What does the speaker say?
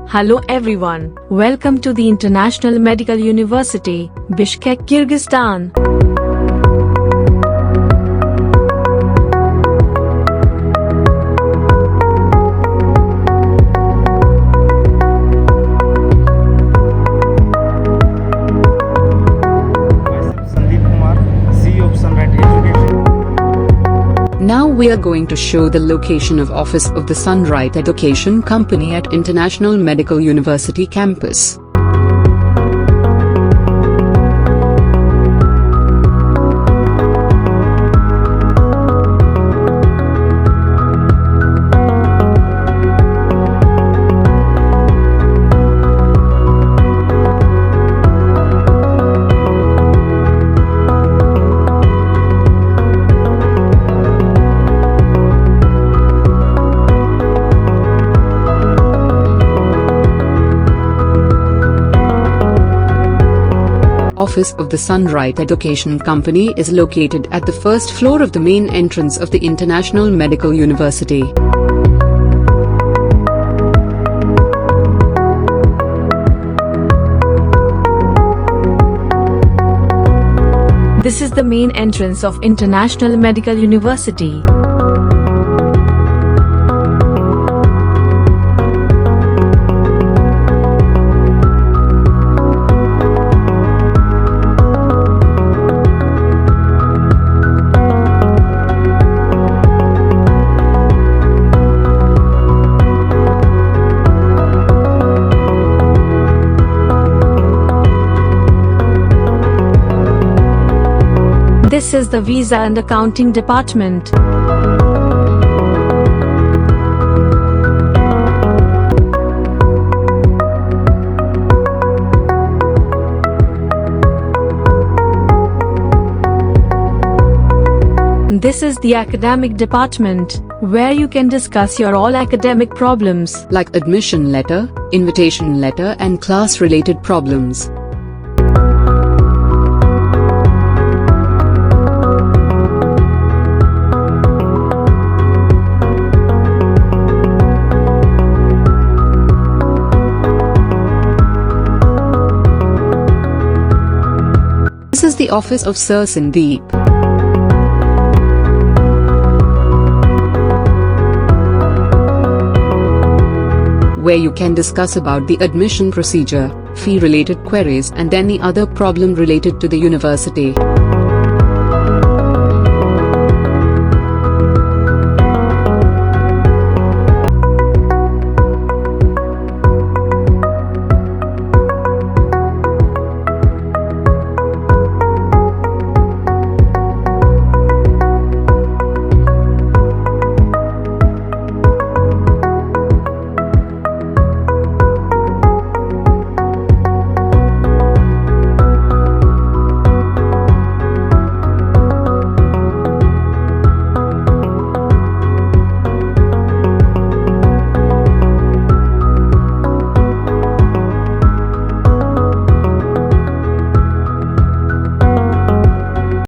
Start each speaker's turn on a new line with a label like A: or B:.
A: Hello everyone, welcome to the International Medical University, Bishkek, Kyrgyzstan.
B: Now we are going to show the location of office of the Sunright Education Company at International Medical University campus. Office of the Sunright Education Company is located at the first floor of the main entrance of the International Medical University.
A: This is the main entrance of International Medical University. This is the Visa and Accounting Department. This is the Academic Department, where you can discuss your all academic problems,
B: like admission letter, invitation letter and class-related problems. This is the office of Sir Sandeep, where you can discuss about the admission procedure, fee-related queries and any other problem related to the university.